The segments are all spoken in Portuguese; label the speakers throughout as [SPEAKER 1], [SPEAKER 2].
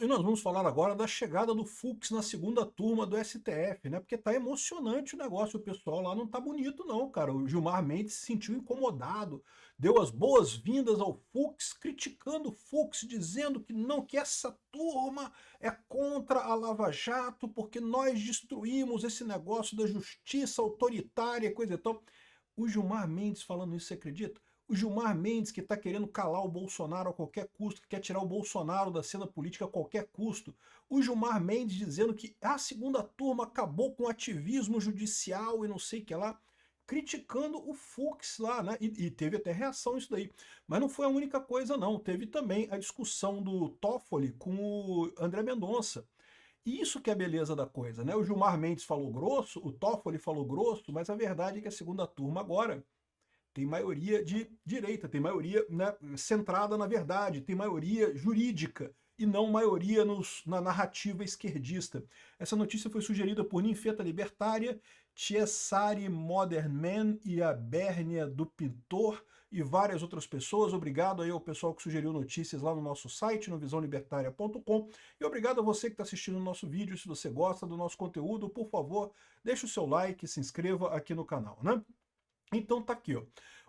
[SPEAKER 1] e nós vamos falar agora da chegada do Fux na segunda turma do STF, né? Porque tá emocionante o negócio, o pessoal lá não tá bonito não, cara. O Gilmar Mendes se sentiu incomodado, deu as boas-vindas ao Fux, criticando o Fux, dizendo que não, que essa turma é contra a Lava Jato, porque nós destruímos esse negócio da justiça autoritária, coisa e tal. O Gilmar Mendes falando isso, você acredita? O Gilmar Mendes, que está querendo calar o Bolsonaro a qualquer custo, que quer tirar o Bolsonaro da cena política a qualquer custo. O Gilmar Mendes dizendo que a segunda turma acabou com o ativismo judicial e não sei o que lá, criticando o Fux lá, né? E teve até reação isso daí. Mas não foi a única coisa, não. Teve também a discussão do Toffoli com o André Mendonça. E isso que é a beleza da coisa, né? O Gilmar Mendes falou grosso, o Toffoli falou grosso, mas a verdade é que a segunda turma agora tem maioria de direita, tem maioria, né, centrada na verdade, tem maioria jurídica e não maioria na narrativa esquerdista. Essa notícia foi sugerida por Ninfeta Libertária, Tiesari Modern Man e a Bérnia do Pintor e várias outras pessoas. Obrigado aí ao pessoal que sugeriu notícias lá no nosso site, no visãolibertaria.com, e obrigado a você que está assistindo o nosso vídeo. Se você gosta do nosso conteúdo, por favor, deixe o seu like, se inscreva aqui no canal, né? Então tá aqui, ó.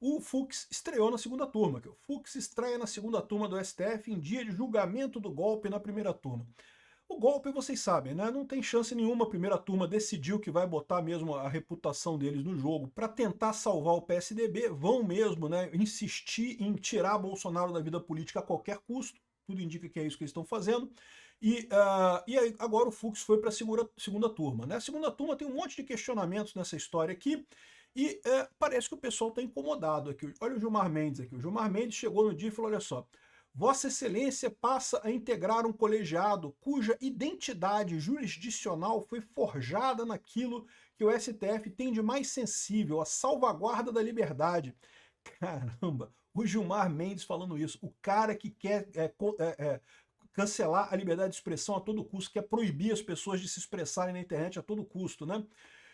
[SPEAKER 1] O Fux estreou na segunda turma. O Fux estreia na segunda turma do STF em dia de julgamento do golpe na primeira turma. O golpe, vocês sabem, né? Não tem chance nenhuma. A primeira turma decidiu que vai botar mesmo a reputação deles no jogo para tentar salvar o PSDB. Vão mesmo, né, insistir em tirar Bolsonaro da vida política a qualquer custo. Tudo indica que é isso que eles estão fazendo. E aí, agora o Fux foi para a segunda turma, né? A segunda turma tem um monte de questionamentos nessa história aqui. E parece que o pessoal está incomodado aqui. Olha o Gilmar Mendes aqui. O Gilmar Mendes chegou no dia e falou, olha só, Vossa Excelência passa a integrar um colegiado cuja identidade jurisdicional foi forjada naquilo que o STF tem de mais sensível, a salvaguarda da liberdade. Caramba, o Gilmar Mendes falando isso. O cara que quer cancelar a liberdade de expressão a todo custo, quer proibir as pessoas de se expressarem na internet a todo custo, né?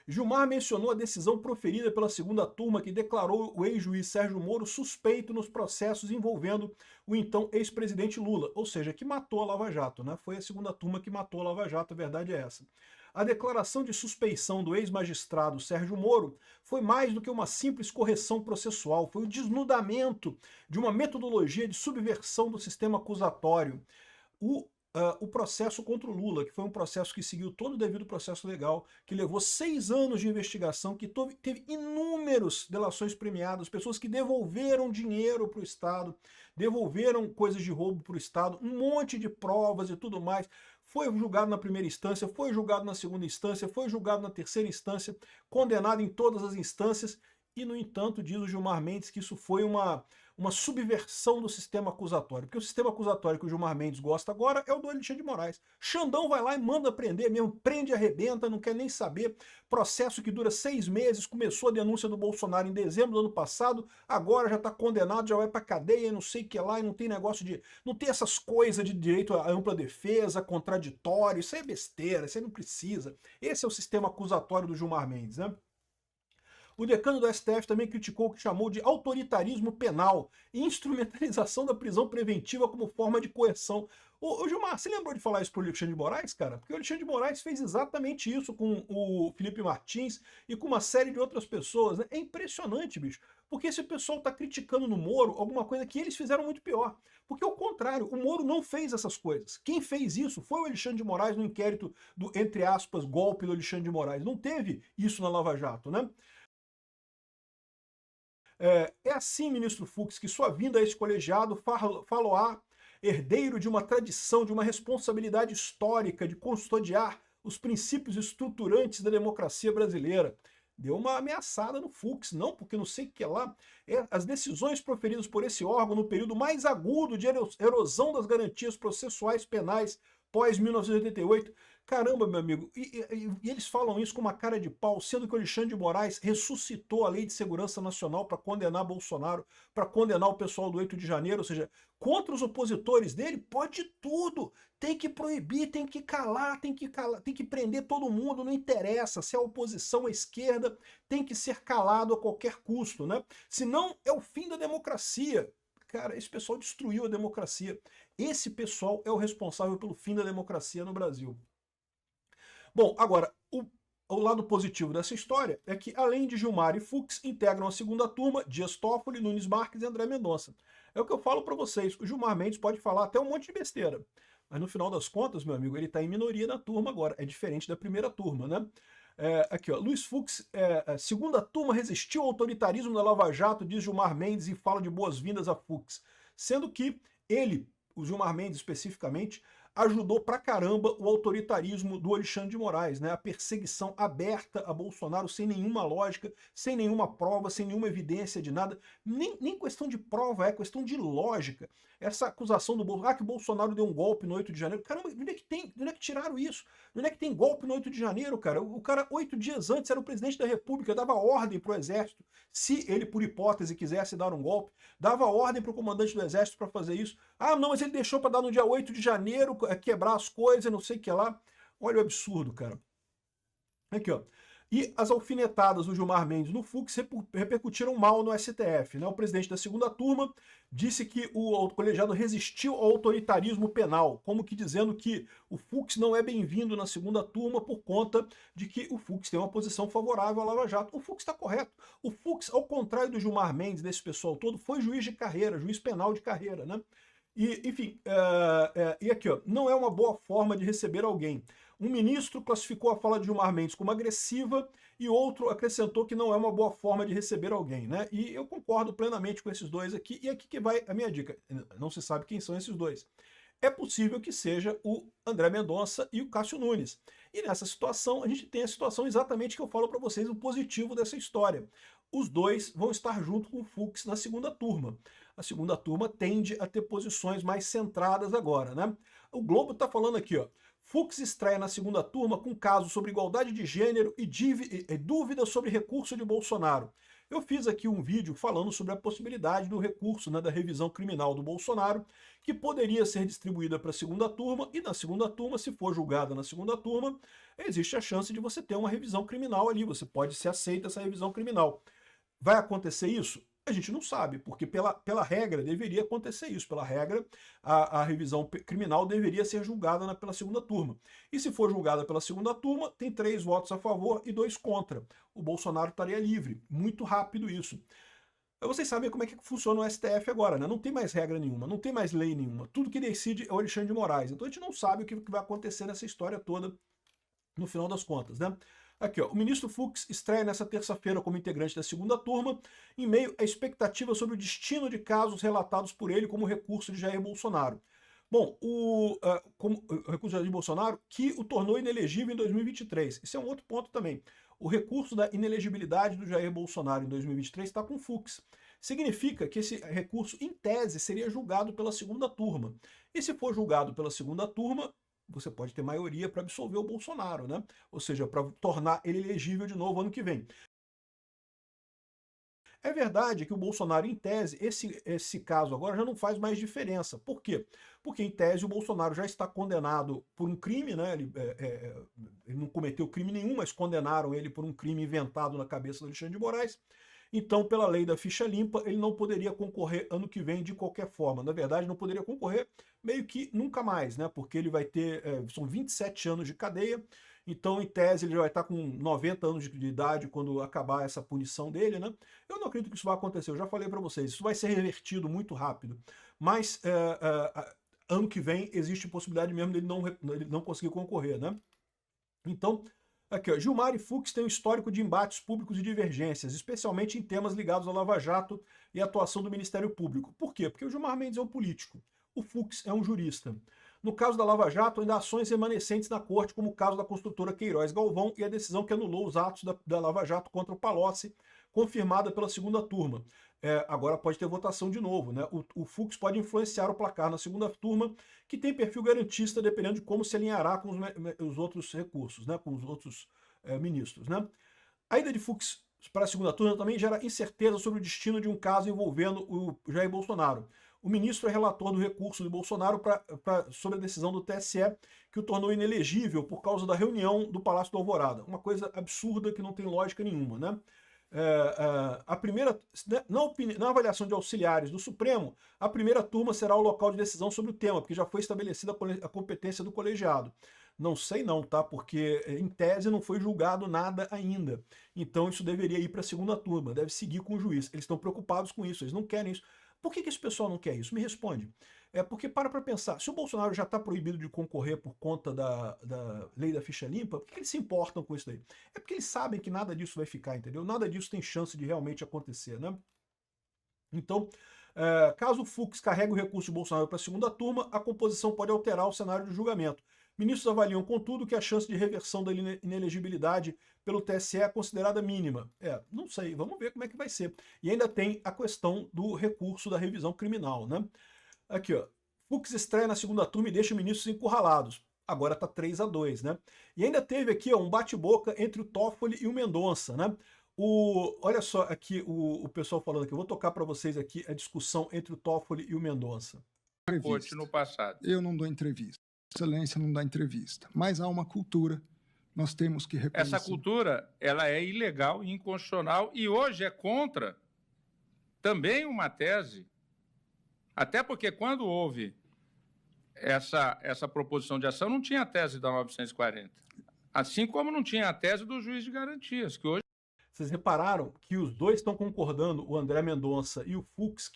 [SPEAKER 1] Gilmar mencionou a decisão proferida pela segunda turma que declarou o ex-juiz Sérgio Moro suspeito nos processos envolvendo o então ex-presidente Lula, ou seja, que matou a Lava Jato, né? Foi a segunda turma que matou a Lava Jato, a verdade é essa. A declaração de suspeição do ex-magistrado Sérgio Moro foi mais do que uma simples correção processual, foi o desnudamento de uma metodologia de subversão do sistema acusatório. O processo contra o Lula, que foi um processo que seguiu todo o devido processo legal, que levou 6 anos de investigação, que teve inúmeras delações premiadas, pessoas que devolveram dinheiro para o Estado, devolveram coisas de roubo para o Estado, um monte de provas e tudo mais. Foi julgado na primeira instância, foi julgado na segunda instância, foi julgado na terceira instância, condenado em todas as instâncias, e, no entanto, diz o Gilmar Mendes que isso foi uma subversão do sistema acusatório. Porque o sistema acusatório que o Gilmar Mendes gosta agora é o do Alexandre de Moraes. Xandão vai lá e manda prender mesmo, prende e arrebenta, não quer nem saber. Processo que dura 6 meses, começou a denúncia do Bolsonaro em dezembro do ano passado, agora já está condenado, já vai para cadeia, não sei o que lá, e não tem negócio de... Não tem essas coisas de direito à ampla defesa, contraditório, isso aí é besteira, isso aí não precisa. Esse é o sistema acusatório do Gilmar Mendes, né? O decano do STF também criticou o que chamou de autoritarismo penal e instrumentalização da prisão preventiva como forma de coerção. Ô Gilmar, você lembrou de falar isso pro Alexandre de Moraes, cara? Porque o Alexandre de Moraes fez exatamente isso com o Felipe Martins e com uma série de outras pessoas, né? É impressionante, bicho. Porque esse pessoal tá criticando no Moro alguma coisa que eles fizeram muito pior. Porque, ao contrário, o Moro não fez essas coisas. Quem fez isso foi o Alexandre de Moraes no inquérito do, entre aspas, golpe do Alexandre de Moraes. Não teve isso na Lava Jato, né? É assim, ministro Fux, que sua vinda a esse colegiado faloá herdeiro de uma tradição, de uma responsabilidade histórica de custodiar os princípios estruturantes da democracia brasileira. Deu uma ameaçada no Fux, não, porque não sei o que lá. As decisões proferidas por esse órgão no período mais agudo de erosão das garantias processuais penais pós-1988. Caramba, meu amigo, e eles falam isso com uma cara de pau, sendo que o Alexandre de Moraes ressuscitou a Lei de Segurança Nacional para condenar Bolsonaro, para condenar o pessoal do 8 de janeiro, ou seja, contra os opositores dele, pode tudo. Tem que proibir, tem que calar, tem que prender todo mundo, não interessa se é oposição ou esquerda, tem que ser calado a qualquer custo, né? Senão é o fim da democracia. Cara, esse pessoal destruiu a democracia. Esse pessoal é o responsável pelo fim da democracia no Brasil. Bom, agora, o lado positivo dessa história é que, além de Gilmar e Fux, integram a segunda turma Dias Toffoli, Nunes Marques e André Mendonça. É o que eu falo para vocês, o Gilmar Mendes pode falar até um monte de besteira, mas no final das contas, meu amigo, ele está em minoria na turma agora, é diferente da primeira turma, né? Aqui, ó, Luiz Fux, segunda turma resistiu ao autoritarismo da Lava Jato, diz Gilmar Mendes e fala de boas-vindas a Fux. Sendo que ele, o Gilmar Mendes especificamente, ajudou pra caramba o autoritarismo do Alexandre de Moraes, né? A perseguição aberta a Bolsonaro sem nenhuma lógica, sem nenhuma prova, sem nenhuma evidência de nada. Nem questão de prova, é questão de lógica. Essa acusação do Bolsonaro, que o Bolsonaro deu um golpe no 8 de janeiro. Caramba, de onde é que tem? De onde é que tiraram isso? De onde é que tem golpe no 8 de janeiro, cara? O cara, 8 dias antes, era o presidente da República, dava ordem pro Exército, se ele, por hipótese, quisesse dar um golpe, dava ordem pro comandante do Exército para fazer isso. Ah, não, mas ele deixou para dar no dia 8 de janeiro, quebrar as coisas, não sei o que lá. Olha o absurdo, cara. Aqui, ó. E as alfinetadas do Gilmar Mendes no Fux repercutiram mal no STF, né? O presidente da segunda turma disse que o colegiado resistiu ao autoritarismo penal, como que dizendo que o Fux não é bem-vindo na segunda turma por conta de que o Fux tem uma posição favorável à Lava Jato. O Fux está correto. O Fux, ao contrário do Gilmar Mendes, desse pessoal todo, foi juiz de carreira, juiz penal de carreira, né? E, enfim, e aqui, ó, não é uma boa forma de receber alguém. Um ministro classificou a fala de Gilmar Mendes como agressiva e outro acrescentou que não é uma boa forma de receber alguém, né? E eu concordo plenamente com esses dois aqui, e aqui que vai a minha dica. Não se sabe quem são esses dois. É possível que seja o André Mendonça e o Cássio Nunes. E nessa situação, a gente tem a situação exatamente que eu falo para vocês, o positivo dessa história. Os dois vão estar junto com o Fux na segunda turma. A segunda turma tende a ter posições mais centradas agora, né? O Globo está falando aqui, ó. Fux estreia na segunda turma com casos sobre igualdade de gênero e dúvidas sobre recurso de Bolsonaro. Eu fiz aqui um vídeo falando sobre a possibilidade do recurso, né, da revisão criminal do Bolsonaro, que poderia ser distribuída para a segunda turma, e na segunda turma, se for julgada na segunda turma, existe a chance de você ter uma revisão criminal ali, você pode ser aceita essa revisão criminal. Vai acontecer isso? A gente não sabe, porque pela regra deveria acontecer isso. Pela regra, a revisão criminal deveria ser julgada pela segunda turma. E se for julgada pela segunda turma, tem 3 votos a favor e 2 contra. O Bolsonaro estaria livre. Muito rápido isso. Vocês sabem como é que funciona o STF agora, né? Não tem mais regra nenhuma, não tem mais lei nenhuma. Tudo que decide é o Alexandre de Moraes. Então a gente não sabe o que vai acontecer nessa história toda no final das contas, né? Aqui, ó, o ministro Fux estreia nessa terça-feira como integrante da segunda turma, em meio à expectativa sobre o destino de casos relatados por ele como recurso de Jair Bolsonaro. Bom, o recurso de Jair Bolsonaro que o tornou inelegível em 2023. Isso é um outro ponto também. O recurso da inelegibilidade do Jair Bolsonaro em 2023 está com o Fux. Significa que esse recurso, em tese, seria julgado pela segunda turma. E se for julgado pela segunda turma, você pode ter maioria para absolver o Bolsonaro, né? Ou seja, para tornar ele elegível de novo ano que vem. É verdade que o Bolsonaro, em tese, esse caso agora já não faz mais diferença. Por quê? Porque, em tese, o Bolsonaro já está condenado por um crime, né? Ele não cometeu crime nenhum, mas condenaram ele por um crime inventado na cabeça do Alexandre de Moraes. Então, pela lei da ficha limpa, ele não poderia concorrer ano que vem de qualquer forma. Na verdade, não poderia concorrer meio que nunca mais, né? Porque ele vai ter, são 27 anos de cadeia, então, em tese, ele já vai estar com 90 anos de idade quando acabar essa punição dele, né? Eu não acredito que isso vai acontecer, eu já falei para vocês, isso vai ser revertido muito rápido. Mas, ano que vem, existe possibilidade mesmo dele não conseguir concorrer, né? Então, aqui, ó, Gilmar e Fux têm um histórico de embates públicos e divergências, especialmente em temas ligados ao Lava Jato e à atuação do Ministério Público. Por quê? Porque o Gilmar Mendes é um político, o Fux é um jurista. No caso da Lava Jato, ainda há ações remanescentes na corte, como o caso da construtora Queiroz Galvão e a decisão que anulou os atos da Lava Jato contra o Palocci, confirmada pela segunda turma. Agora pode ter votação de novo, né? O Fux pode influenciar o placar na segunda turma, que tem perfil garantista, dependendo de como se alinhará com os outros recursos, né? Com os outros ministros, né? A ida de Fux para a segunda turma também gera incerteza sobre o destino de um caso envolvendo o Jair Bolsonaro. O ministro é relator do recurso de Bolsonaro sobre a decisão do TSE, que o tornou inelegível por causa da reunião do Palácio do Alvorada. Uma coisa absurda que não tem lógica nenhuma, né? a primeira, na avaliação de auxiliares do Supremo, a primeira turma será o local de decisão sobre o tema, porque já foi estabelecida a competência do colegiado. Não sei não, tá? Porque em tese não foi julgado nada ainda. Então isso deveria ir para a segunda turma, deve seguir com o juiz. Eles estão preocupados com isso, eles não querem isso. Por que esse pessoal não quer isso? Me responde. É porque para pensar, se o Bolsonaro já está proibido de concorrer por conta da lei da ficha limpa, por que eles se importam com isso daí? É porque eles sabem que nada disso vai ficar, entendeu? Nada disso tem chance de realmente acontecer, né? Então, caso o Fux carregue o recurso de Bolsonaro para a segunda turma, a composição pode alterar o cenário de julgamento. Ministros avaliam, contudo, que a chance de reversão da inelegibilidade pelo TSE é considerada mínima. Não sei, vamos ver como é que vai ser. E ainda tem a questão do recurso da revisão criminal, né? Aqui, ó. Fux estreia na segunda turma e deixa ministros encurralados. Agora tá 3-2, né? E ainda teve aqui, ó, um bate-boca entre o Toffoli e o Mendonça, né? Olha só aqui o pessoal falando aqui. Eu vou tocar para vocês aqui a discussão entre o Toffoli e o Mendonça.
[SPEAKER 2] No passado. Eu não dou entrevista. Excelência não dá entrevista. Mas há uma cultura. Nós temos que reconhecer.
[SPEAKER 3] Essa cultura, ela é ilegal, inconstitucional e hoje é contra também uma tese. Até porque quando houve essa proposição de ação, não tinha a tese da 940. Assim como não tinha a tese do juiz de garantias, que hoje...
[SPEAKER 1] Vocês repararam que os dois estão concordando, o André Mendonça e o Fux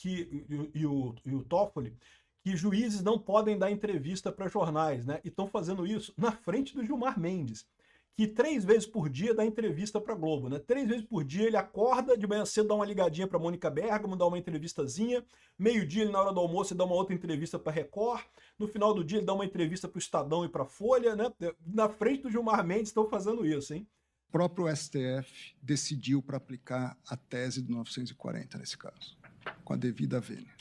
[SPEAKER 1] e o Toffoli, que juízes não podem dar entrevista para jornais, né? E estão fazendo isso na frente do Gilmar Mendes, que 3 vezes por dia dá entrevista para Globo, né? 3 vezes por dia ele acorda, de manhã cedo dá uma ligadinha para Mônica Bergamo, dá uma entrevistazinha, meio-dia ele na hora do almoço ele dá uma outra entrevista para Record, no final do dia ele dá uma entrevista para o Estadão e para Folha, né? Na frente do Gilmar Mendes estão fazendo isso, hein?
[SPEAKER 2] O próprio STF decidiu para aplicar a tese do 940 nesse caso, com a devida vênia.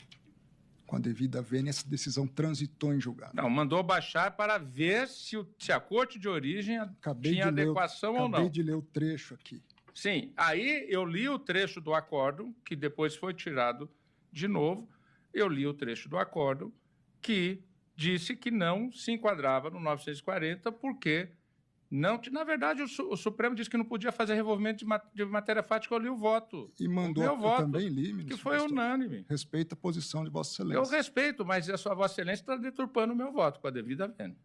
[SPEAKER 2] Com a devida vênia, essa decisão transitou em julgado.
[SPEAKER 3] Não, mandou baixar para ver se a corte de origem tinha adequação ou não.
[SPEAKER 2] Acabei de ler o trecho aqui.
[SPEAKER 3] Sim, aí eu li o trecho do acórdão, que depois foi tirado de novo. Eu li o trecho do acórdão, que disse que não se enquadrava no 940, porque não, na verdade, o Supremo disse que não podia fazer revolvimento de matéria fática. Eu li o voto.
[SPEAKER 2] E mandou,
[SPEAKER 3] eu voto,
[SPEAKER 2] também li, ministro.
[SPEAKER 3] Que foi unânime.
[SPEAKER 2] Respeita a posição de Vossa Excelência.
[SPEAKER 3] Eu respeito, mas a sua Vossa Excelência está deturpando o meu voto, com a devida vênia.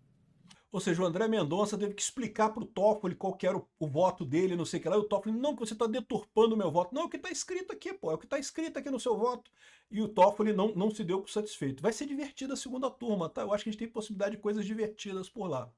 [SPEAKER 1] Ou seja, o André Mendonça teve que explicar para o Toffoli qual que era o voto dele, não sei o que lá, e o Toffoli, não, você está deturpando o meu voto. Não, é o que está escrito aqui, pô, é o que está escrito aqui no seu voto. E o Toffoli não se deu por satisfeito. Vai ser divertida a segunda turma, tá? Eu acho que a gente tem possibilidade de coisas divertidas por lá.